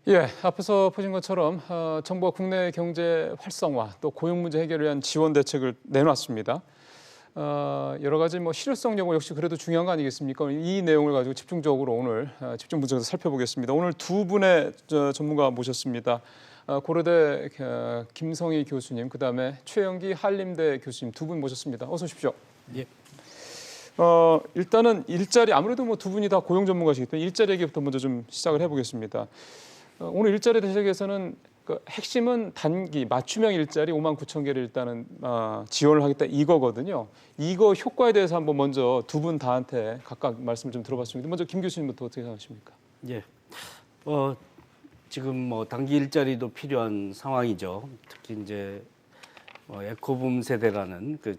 예, 앞에서 보신 것처럼 정부가 국내 경제 활성화 또 고용 문제 해결을 위한 지원 대책을 내놨습니다. 여러 가지 실효성 여부 역시 그래도 중요한 거 아니겠습니까? 이 내용을 가지고 집중적으로 오늘 집중 분석해서 살펴보겠습니다. 오늘 두 분의 전문가 모셨습니다. 고려대 김성희 교수님, 그다음에 최영기 한림대 교수님 두 분 모셨습니다. 어서 오십시오. 예. 일단은 일자리 아무래도 두 분이 다 고용 전문가시기 때문에 일자리 얘기부터 먼저 좀 시작을 해보겠습니다. 오늘 일자리 대책에서는 그 핵심은 단기 맞춤형 일자리 5만 9천 개를 일단은 지원을 하겠다 이거거든요. 이거 효과에 대해서 한번 먼저 두 분 다한테 각각 말씀을 좀 들어봤습니다. 먼저 김 교수님부터 어떻게 생각하십니까? 예. 지금 단기 일자리도 필요한 상황이죠. 특히 이제 에코붐 세대라는 그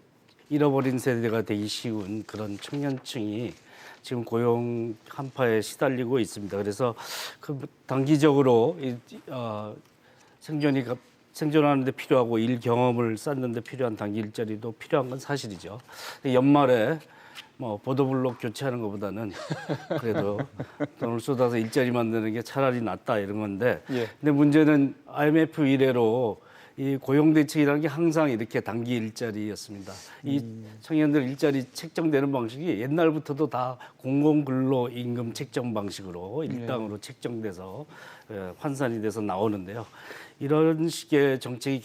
잃어버린 세대가 되기 쉬운 그런 청년층이 지금 고용 한파에 시달리고 있습니다. 그래서 그 단기적으로 생존하는 데 필요하고 일 경험을 쌓는 데 필요한 단기 일자리도 필요한 건 사실이죠. 연말에 보도블록 교체하는 것보다는 그래도 돈을 쏟아서 일자리 만드는 게 차라리 낫다 이런 건데. 예. 근데 문제는 IMF 이래로 이 고용 대책이라는 게 항상 이렇게 단기 일자리였습니다. 이 청년들 일자리 책정되는 방식이 옛날부터도 다 공공근로 임금 책정 방식으로 일당으로 책정돼서 환산이 돼서 나오는데요. 이런 식의 정책이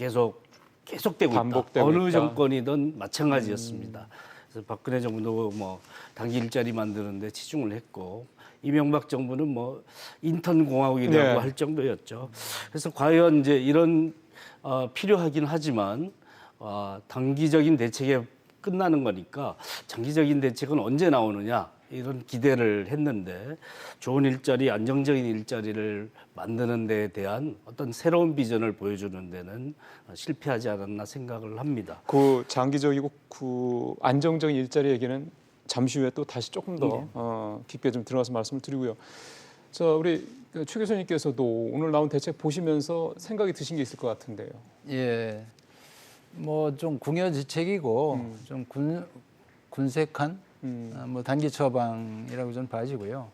계속되고 있다. 어느 정권이든 마찬가지였습니다. 그래서 박근혜 정부도 단기 일자리 만드는데 치중을 했고 이명박 정부는 인턴 공화국이라고 할 정도였죠. 그래서 과연 이제 이런 필요하긴 하지만 단기적인 대책에 끝나는 거니까 장기적인 대책은 언제 나오느냐 이런 기대를 했는데 좋은 일자리, 안정적인 일자리를 만드는 데에 대한 어떤 새로운 비전을 보여주는 데는 실패하지 않았나 생각을 합니다. 그 장기적이고 그 안정적인 일자리 얘기는 잠시 후에 또 다시 조금 더 깊게 좀 들어가서 말씀을 드리고요. 자, 우리 최 교수님께서도 오늘 나온 대책 보시면서 생각이 드신 게 있을 것 같은데요. 예, 좀 궁여지책이고 좀 군색한 단기 처방이라고 저는 봐지고요.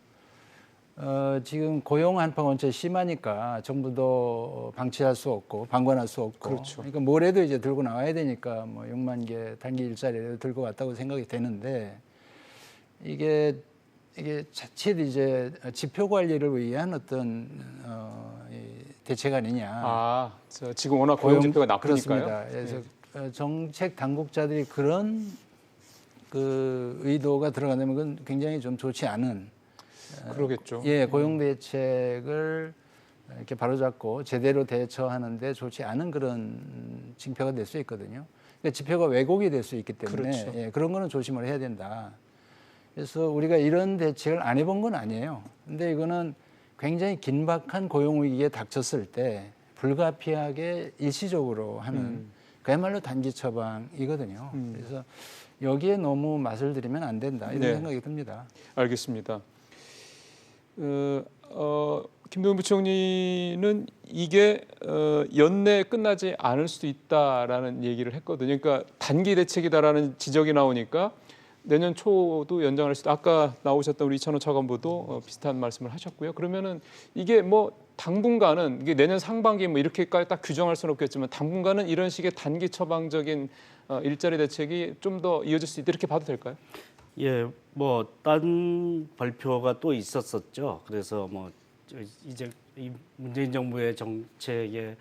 지금 고용 한파가 원체 심하니까 정부도 방치할 수 없고 방관할 수 없고, 그렇죠. 그러니까 뭐래도 이제 들고 나와야 되니까 6만 개 단기 일자리를 들고 왔다고 생각이 되는데 이게 자칫 이제 지표 관리를 위한 어떤 대책 아니냐. 지금 워낙 고용 지표가 나쁘니까요. 그렇습니다. 그래서 정책 당국자들이 그런 그 의도가 들어간다면 그건 굉장히 좀 좋지 않은. 그러겠죠. 고용 대책을 이렇게 바로잡고 제대로 대처하는데 좋지 않은 그런 징표가 될 수 있거든요. 그러니까 지표가 왜곡이 될 수 있기 때문에 그렇죠. 그런 거는 조심을 해야 된다. 그래서 우리가 이런 대책을 안 해본 건 아니에요. 근데 이거는 굉장히 긴박한 고용 위기에 닥쳤을 때 불가피하게 일시적으로 하는 그야말로 단기 처방이거든요. 그래서 여기에 너무 맛을 들이면 안 된다 이런 생각이 듭니다. 알겠습니다. 김동연 부총리는 이게 연내에 끝나지 않을 수도 있다라는 얘기를 했거든요. 그러니까 단기 대책이다라는 지적이 나오니까 내년 초도 연장할 수도. 아까 나오셨던 우리 이찬호 차관보도 비슷한 말씀을 하셨고요. 그러면은 이게 당분간은 이게 내년 상반기 이렇게까지 딱 규정할 수는 없겠지만 당분간은 이런 식의 단기 처방적인 일자리 대책이 좀 더 이어질 수 있다 이렇게 봐도 될까요? 예, 딴 발표가 또 있었었죠. 그래서 이제 이 문재인 정부의 정책의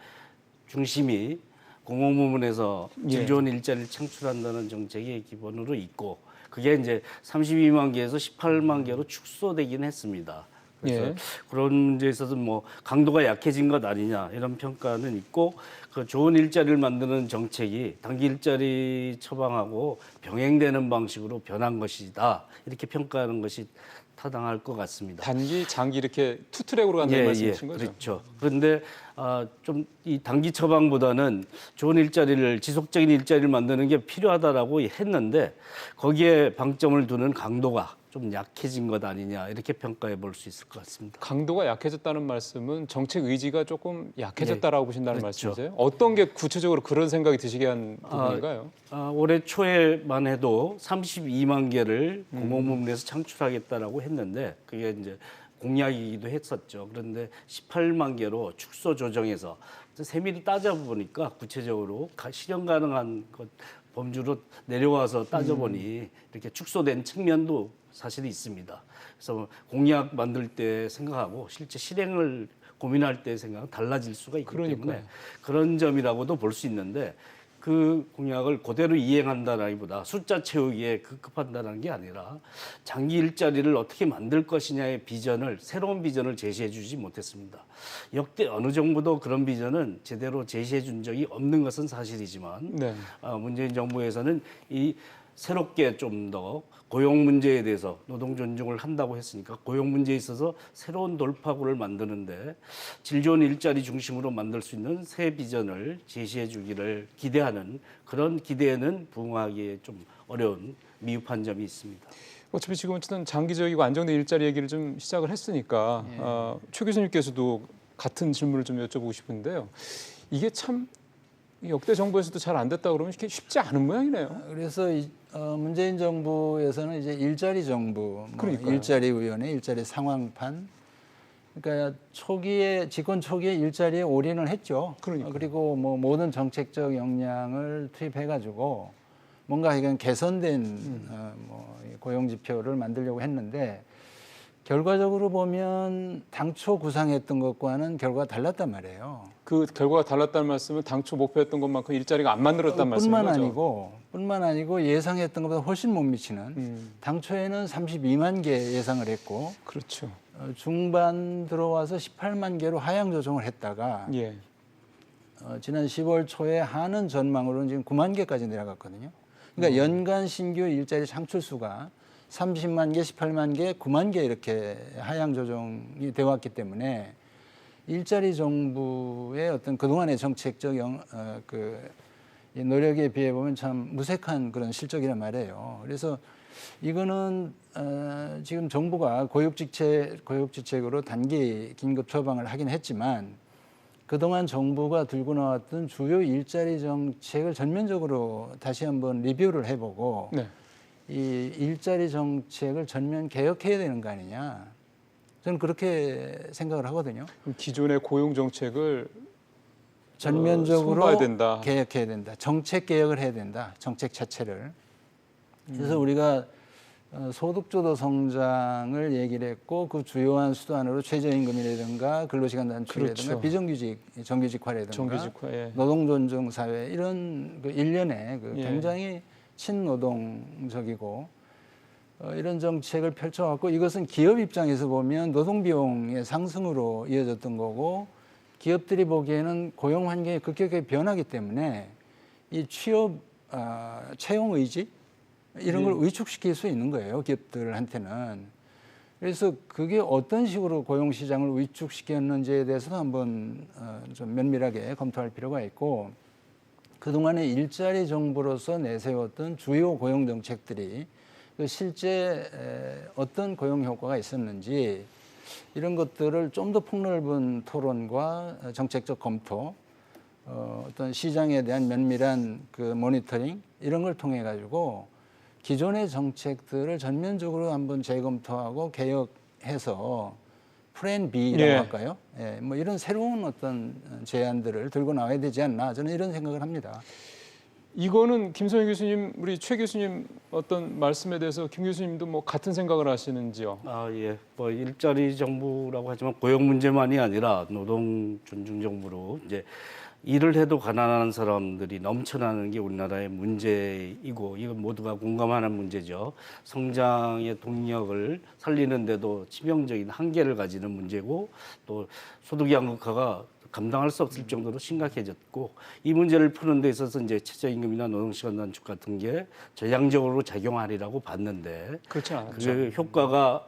중심이 공공부문에서 질 좋은 일자리를 창출한다는 정책이 기본으로 있고 그게 이제 32만 개에서 18만 개로 축소되긴 했습니다. 그래서 그런 문제에 있어서 강도가 약해진 것 아니냐 이런 평가는 있고 그 좋은 일자리를 만드는 정책이 단기 일자리 처방하고 병행되는 방식으로 변한 것이다 이렇게 평가하는 것이 타당할 것 같습니다. 단기, 장기 이렇게 투 트랙으로 간다는 말씀이신 거죠? 그렇죠. 그런데 좀 이 단기 처방보다는 좋은 일자리를 지속적인 일자리를 만드는 게 필요하다라고 했는데 거기에 방점을 두는 강도가 좀 약해진 것 아니냐 이렇게 평가해 볼 수 있을 것 같습니다. 강도가 약해졌다는 말씀은 정책 의지가 조금 약해졌다라고 보신다는 그렇죠. 말씀이세요? 어떤 게 구체적으로 그런 생각이 드시게 한 부분인가요? 올해 초에만 해도 32만 개를 공공부문에서 창출하겠다라고 했는데 그게 이제 공약이기도 했었죠. 그런데 18만 개로 축소 조정해서 세밀히 따져보니까 구체적으로 실현 가능한 것 범주로 내려와서 따져보니 이렇게 축소된 측면도 사실 있습니다. 그래서 공약 만들 때 생각하고 실제 실행을 고민할 때 생각은 달라질 수가 있기 때문에 그러니까요. 그런 점이라고도 볼 수 있는데 그 공약을 그대로 이행한다라기보다 숫자 채우기에 급급한다는 게 아니라 장기 일자리를 어떻게 만들 것이냐의 비전을 새로운 비전을 제시해 주지 못했습니다. 역대 어느 정부도 그런 비전은 제대로 제시해 준 적이 없는 것은 사실이지만 네. 문재인 정부에서는 이 새롭게 좀 더 고용 문제에 대해서 노동 존중을 한다고 했으니까 고용 문제에 있어서 새로운 돌파구를 만드는데 질 좋은 일자리 중심으로 만들 수 있는 새 비전을 제시해 주기를 기대하는 그런 기대에는 부응하기에 좀 어려운 미흡한 점이 있습니다. 어차피 지금 어쨌든 장기적이고 안정된 일자리 얘기를 좀 시작을 했으니까 최 교수님께서도 같은 질문을 좀 여쭤보고 싶은데요. 이게 참 역대 정부에서도 잘 안 됐다 그러면 이게 쉽지 않은 모양이네요. 그래서 문재인 정부에서는 이제 일자리 정부, 그러니까요. 일자리 위원회, 일자리 상황판. 그러니까 초기에 집권 초기에 일자리에 올인을 했죠. 그러니까요. 그리고 뭐 모든 정책적 역량을 투입해가지고 뭔가 이건 개선된 고용 지표를 만들려고 했는데 결과적으로 보면 당초 구상했던 것과는 결과가 달랐단 말이에요. 그 결과가 달랐다는 말씀은 당초 목표했던 것만큼 일자리가 안 만들었다는 말씀인 거죠. 뿐만 아니고 예상했던 것보다 훨씬 못 미치는 당초에는 32만 개 예상을 했고 그렇죠. 중반 들어와서 18만 개로 하향 조정을 했다가 예. 지난 10월 초에 하는 전망으로는 지금 9만 개까지 내려갔거든요. 그러니까 연간 신규 일자리 창출 수가 30만 개, 18만 개, 9만 개 이렇게 하향 조정이 되어 왔기 때문에 일자리 정부의 어떤 그동안의 정책적 이 노력에 비해 보면 참 무색한 그런 실적이란 말이에요. 그래서 이거는 지금 정부가 고육지책으로 단기 긴급 처방을 하긴 했지만 그동안 정부가 들고 나왔던 주요 일자리 정책을 전면적으로 다시 한번 리뷰를 해보고 네. 이 일자리 정책을 전면 개혁해야 되는 거 아니냐. 저는 그렇게 생각을 하거든요. 그럼 기존의 고용 정책을 전면적으로 손봐야 된다. 개혁해야 된다. 정책 개혁을 해야 된다. 정책 자체를. 그래서 우리가 소득주도 성장을 얘기를 했고 그 주요한 수단으로 최저임금이라든가 근로시간 단축이라든가 그렇죠. 비정규직, 정규직화라든가 정규직화, 예. 노동존중 사회 이런 그 일련의 예. 굉장히 친노동적이고 이런 정책을 펼쳐왔고 이것은 기업 입장에서 보면 노동비용의 상승으로 이어졌던 거고 기업들이 보기에는 고용 환경이 급격하게 변하기 때문에 이 채용 의지 이런 걸 위축시킬 수 있는 거예요. 기업들한테는. 그래서 그게 어떤 식으로 고용시장을 위축시켰는지에 대해서도 한번 좀 면밀하게 검토할 필요가 있고 그동안의 일자리 정부로서 내세웠던 주요 고용 정책들이 실제 어떤 고용 효과가 있었는지 이런 것들을 좀 더 폭넓은 토론과 정책적 검토, 어떤 시장에 대한 면밀한 그 모니터링 이런 걸 통해 가지고 기존의 정책들을 전면적으로 한번 재검토하고 개혁해서 플랜 B라고 예. 할까요? 예, 뭐 이런 새로운 어떤 제안들을 들고 나와야 되지 않나 저는 이런 생각을 합니다. 이거는 김성희 교수님, 우리 최 교수님 어떤 말씀에 대해서 김 교수님도 뭐 같은 생각을 하시는지요? 예. 뭐 일자리 정부라고 하지만 고용 문제만이 아니라 노동 존중 정부로 이제 일을 해도 가난한 사람들이 넘쳐나는 게 우리나라의 문제이고 이건 모두가 공감하는 문제죠. 성장의 동력을 살리는데도 치명적인 한계를 가지는 문제고 또 소득 양극화가 감당할 수 없을 정도로 심각해졌고 이 문제를 푸는 데 있어서 이제 최저임금이나 노동시간 단축 같은 게 전향적으로 작용하리라고 봤는데 그렇지 않았죠. 그 효과가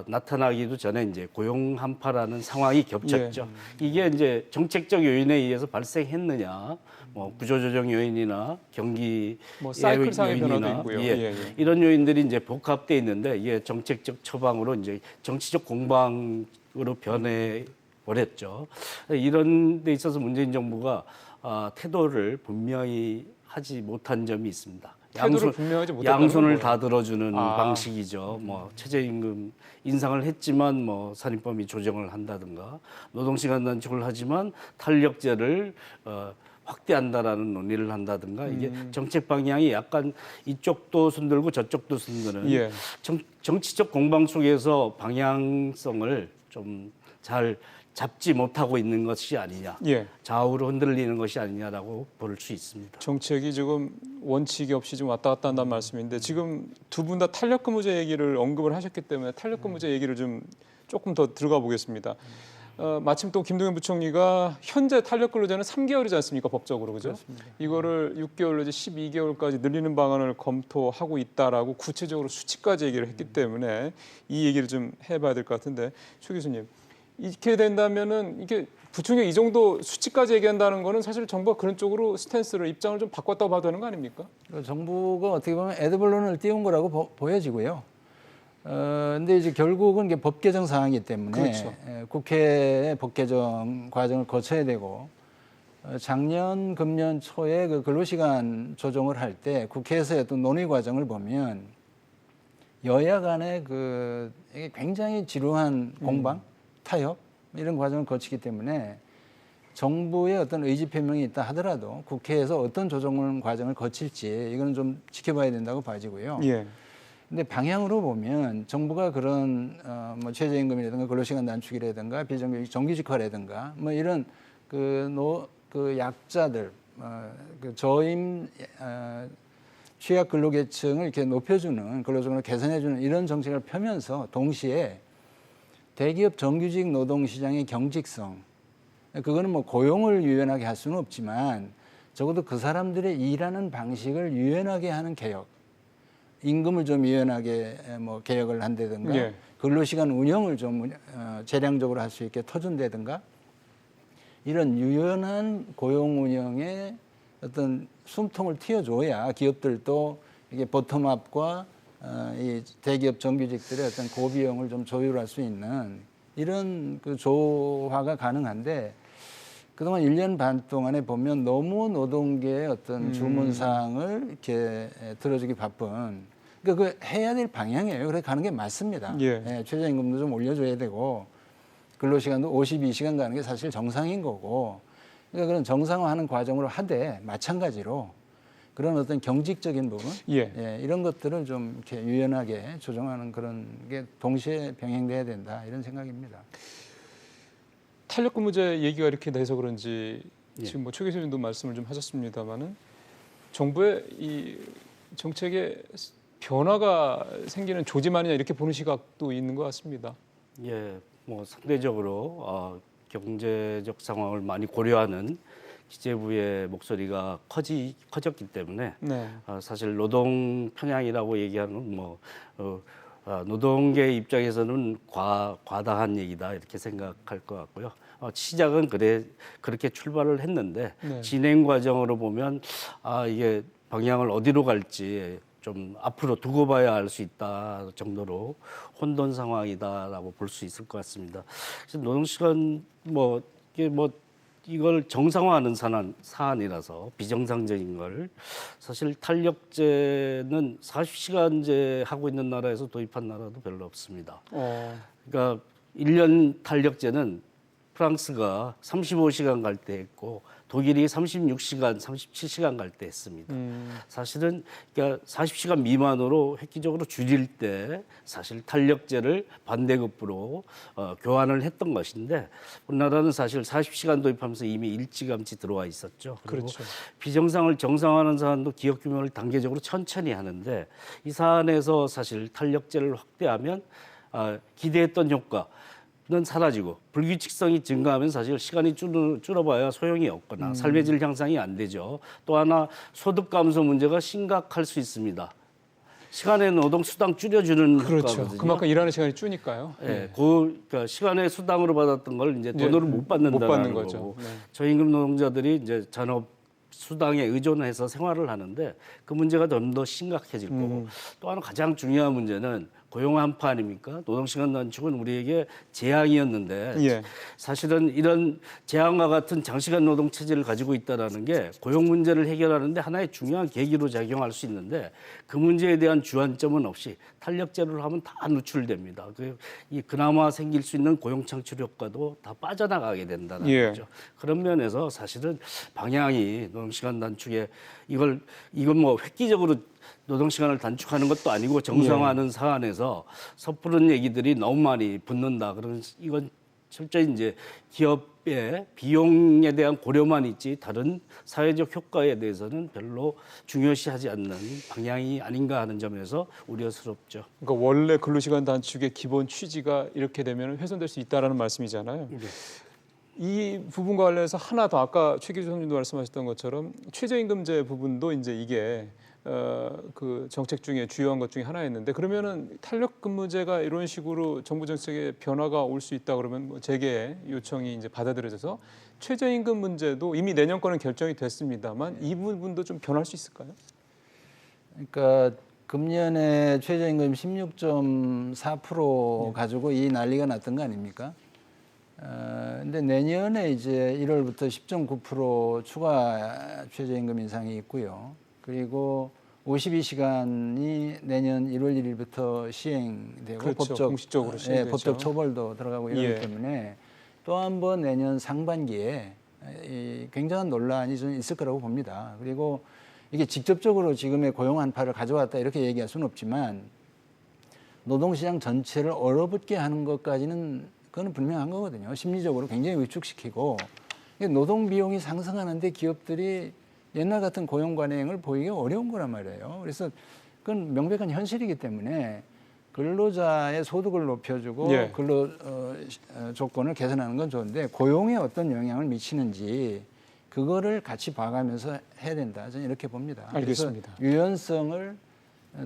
나타나기도 전에 이제 고용 한파라는 상황이 겹쳤죠. 이게 이제 정책적 요인에 의해서 발생했느냐, 뭐 구조조정 요인이나 경기 뭐 사이클상의 변화도 있고요. 이런 요인들이 이제 복합돼 있는데 이게 정책적 처방으로 이제 정치적 공방으로 변해 버렸죠. 이런 데 있어서 문재인 정부가 태도를 분명히 하지 못한 점이 있습니다. 태도를 분명하지 못했다는 양손을 거예요. 다 들어주는 아. 방식이죠. 뭐 최저임금 인상을 했지만 뭐 산입범위 조정을 한다든가 노동시간 단축을 하지만 탄력제를 확대한다라는 논의를 한다든가 이게 정책 방향이 약간 이쪽도 손들고 저쪽도 손드는 예. 정치적 공방 속에서 방향성을 좀 잘 잡지 못하고 있는 것이 아니냐, 예. 좌우로 흔들리는 것이 아니냐라고 볼 수 있습니다. 정책이 지금 원칙이 없이 좀 왔다 갔다 한다는 말씀인데 지금 두 분 다 탄력근무제 얘기를 언급을 하셨기 때문에 탄력근무제 얘기를 좀 조금 더 들어가 보겠습니다. 마침 또 김동연 부총리가 현재 탄력근로제는 3개월이지 않습니까 법적으로 그죠? 그렇습니다. 이거를 6개월 내지 12개월까지 늘리는 방안을 검토하고 있다라고 구체적으로 수치까지 얘기를 했기 때문에 이 얘기를 좀 해봐야 될 것 같은데 최 교수님 이렇게 된다면은 이게 부총리 이 정도 수치까지 얘기한다는 거는 사실 정부가 그런 쪽으로 스탠스를 입장을 좀 바꿨다고 봐도 되는 거 아닙니까? 정부가 어떻게 보면 에드벌룬을 띄운 거라고 보여지고요. 근데 이제 결국은 이게 법 개정 사항이기 때문에 그렇죠. 국회의 법 개정 과정을 거쳐야 되고 작년 금년 초에 그 근로시간 조정을 할 때 국회에서의 어떤 논의 과정을 보면 여야 간의 그 이게 굉장히 지루한 공방, 타협 이런 과정을 거치기 때문에 정부의 어떤 의지 표명이 있다 하더라도 국회에서 어떤 조정 과정을 거칠지 이거는 좀 지켜봐야 된다고 봐지고요. 예. 근데 방향으로 보면 정부가 그런 뭐 최저임금이라든가 근로시간 단축이라든가 비정규직 정규직화라든가 뭐 이런 그 약자들 그 저임 취약 근로계층을 이렇게 높여주는 근로조건을 개선해주는 이런 정책을 펴면서 동시에 대기업 정규직 노동시장의 경직성 그거는 뭐 고용을 유연하게 할 수는 없지만 적어도 그 사람들의 일하는 방식을 유연하게 하는 개혁 임금을 좀 유연하게 뭐 개혁을 한다든가 예. 근로시간 운영을 좀 재량적으로 할 수 있게 터준다든가 이런 유연한 고용 운영에 어떤 숨통을 틔워줘야 기업들도 이게 보텀업과 이 대기업 정규직들의 어떤 고비용을 좀 조율할 수 있는 이런 그 조화가 가능한데 그동안 1년 반 동안에 보면 너무 노동계의 어떤 주문사항을 이렇게 들어주기 바쁜 그러니까 그 해야 될 방향이에요. 그래 가는 게 맞습니다. 예. 최저임금도 좀 올려줘야 되고 근로시간도 52시간 가는 게 사실 정상인 거고 그러니까 그런 정상화하는 과정으로 하되 마찬가지로 그런 어떤 경직적인 부분 예. 이런 것들을 좀 이렇게 유연하게 조정하는 그런 게 동시에 병행돼야 된다 이런 생각입니다. 탄력근무제 얘기가 이렇게 돼서 그런지 지금 뭐 최 교수님도 말씀을 좀 하셨습니다만은 정부의 이 정책에 변화가 생기는 조짐아니냐 이렇게 보는 시각도 있는 것 같습니다. 예, 뭐 상대적으로 경제적 상황을 많이 고려하는 기재부의 목소리가 커졌기 때문에 네. 사실 노동 편향이라고 얘기하는 노동계 입장에서는 과다한 얘기다 이렇게 생각할 것 같고요. 시작은 그렇게 출발을 했는데 네. 진행 과정으로 보면 이게 방향을 어디로 갈지 좀 앞으로 두고 봐야 알 수 있다 정도로 혼돈 상황이다라고 볼 수 있을 것 같습니다. 그래서 노동시간 이걸 정상화하는 사안이라서 비정상적인 걸 사실 탄력제는 40시간제 하고 있는 나라에서 도입한 나라도 별로 없습니다. 그러니까 1년 탄력제는 프랑스가 35시간 갈 때 했고 독일이 36시간, 37시간 갈 때 했습니다. 사실은 그러니까 40시간 미만으로 획기적으로 줄일 때 사실 탄력제를 반대급부로 교환을 했던 것인데 우리나라는 사실 40시간 도입하면서 이미 일찌감치 들어와 있었죠. 그리고 그렇죠. 비정상을 정상화하는 사안도 기업 규모를 단계적으로 천천히 하는데 이 사안에서 사실 탄력제를 확대하면 기대했던 효과 는 사라지고 불규칙성이 증가하면 사실 시간이 줄어봐야 소용이 없거나 삶의 질 향상이 안 되죠. 또 하나 소득 감소 문제가 심각할 수 있습니다. 시간의 노동 수당 줄여주는 그렇죠. 효과거든요. 그만큼 일하는 시간이 줄니까요. 예, 그러니까 시간의 수당으로 받았던 걸 이제 돈으로 못 받는다는 못 받는 거죠. 거고 네. 저임금 노동자들이 이제 잔업 수당에 의존해서 생활을 하는데 그 문제가 좀 더 심각해질 거고 또 하나 가장 중요한 문제는 고용 한파 아닙니까? 노동시간 단축은 우리에게 재앙이었는데 예. 사실은 이런 재앙과 같은 장시간 노동 체제를 가지고 있다라는 게 고용 문제를 해결하는데 하나의 중요한 계기로 작용할 수 있는데 그 문제에 대한 주안점은 없이 탄력제로를 하면 다 누출됩니다. 그나마 생길 수 있는 고용 창출 효과도 다 빠져나가게 된다는 예. 거죠. 그런 면에서 사실은 방향이 노동시간 단축에 이건 뭐 획기적으로 노동시간을 단축하는 것도 아니고 정상화하는 사안에서 섣부른 얘기들이 너무 많이 붙는다. 그러면 이건 철저히 이제 기업의 비용에 대한 고려만 있지 다른 사회적 효과에 대해서는 별로 중요시하지 않는 방향이 아닌가 하는 점에서 우려스럽죠. 그러니까 원래 근로시간 단축의 기본 취지가 이렇게 되면 훼손될 수 있다라는 말씀이잖아요. 네. 이 부분과 관련해서 하나 더 아까 최 교수님도 말씀하셨던 것처럼 최저임금제 부분도 이제 이게 그 정책 중에 주요한 것 중에 하나였는데 그러면은 탄력근무제가 이런 식으로 정부 정책에 변화가 올 수 있다 그러면 뭐 재개 요청이 이제 받아들여져서 최저임금 문제도 이미 내년 거는 결정이 됐습니다만 이 부분도 좀 변할 수 있을까요? 그러니까 금년에 최저임금 16.4% 가지고 이 난리가 났던 거 아닙니까? 근데 내년에 이제 1월부터 10.9% 추가 최저임금 인상이 있고요. 그리고 52시간이 내년 1월 1일부터 시행되고 그렇죠. 공식적으로 시행되죠. 법적 처벌도 들어가고 이러기 예. 때문에 또 한 번 내년 상반기에 이 굉장한 논란이 좀 있을 거라고 봅니다. 그리고 이게 직접적으로 지금의 고용 한파를 가져왔다 이렇게 얘기할 수는 없지만 노동시장 전체를 얼어붙게 하는 것까지는 그건 분명한 거거든요. 심리적으로 굉장히 위축시키고 노동 비용이 상승하는데 기업들이 옛날 같은 고용 관행을 보이기 어려운 거란 말이에요. 그래서 그건 명백한 현실이기 때문에 근로자의 소득을 높여주고 예. 근로 조건을 개선하는 건 좋은데 고용에 어떤 영향을 미치는지 그거를 같이 봐가면서 해야 된다. 저는 이렇게 봅니다. 알겠습니다. 그래서 유연성을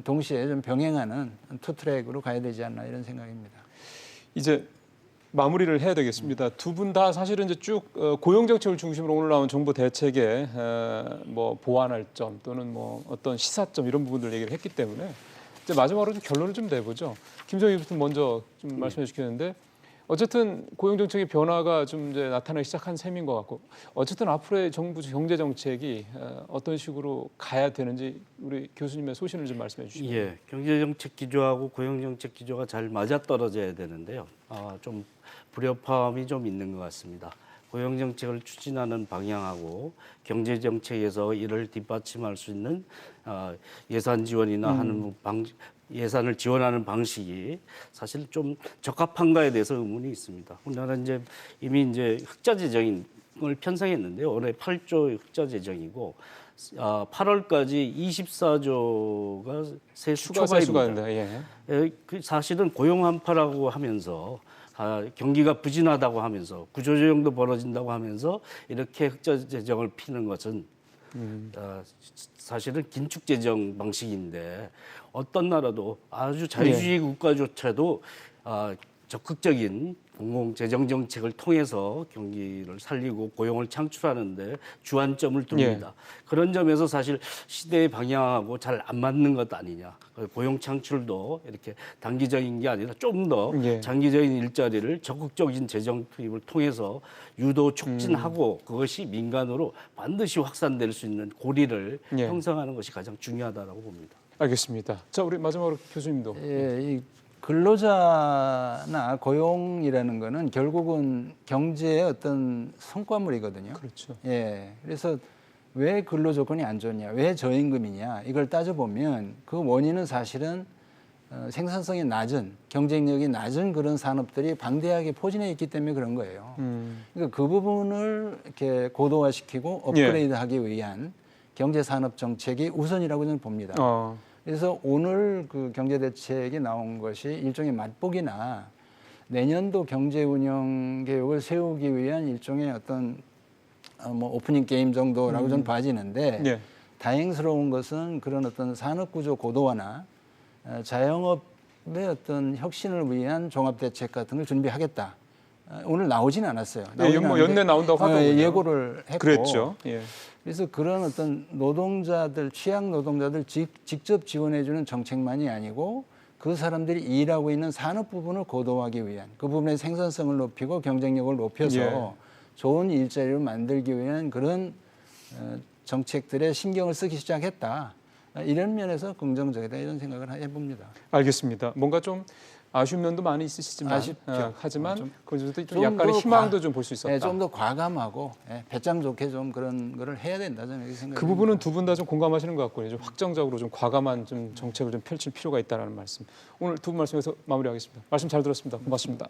동시에 좀 병행하는 투 트랙으로 가야 되지 않나 이런 생각입니다. 이제 마무리를 해야 되겠습니다. 두 분 다 사실은 이제 쭉 고용 정책을 중심으로 오늘 나온 정부 대책에 뭐 보완할 점 또는 뭐 어떤 시사점 이런 부분들 얘기를 했기 때문에 이제 마지막으로 좀 결론을 좀 내보죠. 김정희부터 먼저 좀 말씀해 주셨는데 어쨌든 고용 정책의 변화가 좀 이제 나타나기 시작한 셈인 것 같고 어쨌든 앞으로의 정부 경제 정책이 어떤 식으로 가야 되는지 우리 교수님의 소신을 좀 말씀해 주시죠. 예, 경제 정책 기조하고 고용 정책 기조가 잘 맞아 떨어져야 되는데요. 좀 불협화음이 좀 있는 것 같습니다. 고용 정책을 추진하는 방향하고 경제 정책에서 이를 뒷받침할 수 있는 예산 지원이나 하는 예산을 지원하는 방식이 사실 좀 적합한가에 대해서 의문이 있습니다. 우리나라 이제 이미 이제 흑자 재정을 편성했는데요. 올해 8조 흑자 재정이고 8월까지 24조가 세수 추가 세수가 초과입니다. 된다. 예. 사실은 고용 한파라고 하면서 경기가 부진하다고 하면서 구조조정도 벌어진다고 하면서 이렇게 흑자 재정을 피는 것은 사실은 긴축 재정 방식인데 어떤 나라도 아주 자유주의 국가조차도 적극적인 공공 재정 정책을 통해서 경기를 살리고 고용을 창출하는데 주안점을 둡니다. 그런 점에서 사실 시대의 방향하고 잘 안 맞는 것 아니냐. 고용 창출도 이렇게 단기적인 게 아니라 좀 더 장기적인 일자리를 적극적인 재정 투입을 통해서 유도 촉진하고 그것이 민간으로 반드시 확산될 수 있는 고리를 형성하는 것이 가장 중요하다고 봅니다. 알겠습니다. 자, 우리 마지막으로 교수님도. 예, 이 근로자나 고용이라는 거는 결국은 경제의 어떤 성과물이거든요. 그렇죠. 예, 그래서 왜 근로 조건이 안 좋냐, 왜 저임금이냐 이걸 따져보면 그 원인은 사실은 생산성이 낮은, 경쟁력이 낮은 그런 산업들이 방대하게 포진해 있기 때문에 그런 거예요. 그러니까 그 부분을 이렇게 고도화시키고 업그레이드하기 위한 경제산업 정책이 우선이라고 저는 봅니다. 그래서 오늘 그 경제대책이 나온 것이 일종의 맛보기나 내년도 경제운영 개혁을 세우기 위한 일종의 어떤 뭐 오프닝 게임 정도라고 좀 봐지는데 다행스러운 것은 그런 어떤 산업구조 고도화나 자영업의 어떤 혁신을 위한 종합대책 같은 걸 준비하겠다. 오늘 나오지는 않았어요. 뭐 연내 나온다고 하더군요. 예고를 했고. 그랬죠. 예. 그래서 그런 어떤 노동자들, 취약 노동자들 직접 지원해주는 정책만이 아니고 그 사람들이 일하고 있는 산업 부분을 고도화하기 위한 그 부분의 생산성을 높이고 경쟁력을 높여서 예. 좋은 일자리를 만들기 위한 그런 정책들에 신경을 쓰기 시작했다. 이런 면에서 긍정적이다 이런 생각을 해봅니다. 알겠습니다. 뭔가 좀 아쉬운 면도 많이 있으시지만 아쉽죠. 하지만 그중에서도 좀 좀 약간의 더 희망도 좀 볼 수 있었다. 좀 더 과감하고 배짱 좋게 좀 그런 거를 해야 된다 저는 이렇게 생각합니다. 그 부분은 두 분 다 좀 공감하시는 것 같고요. 좀 확정적으로 좀 과감한 좀 정책을 좀 펼칠 필요가 있다라는 말씀. 오늘 두 분 말씀에서 마무리하겠습니다. 말씀 잘 들었습니다. 고맙습니다.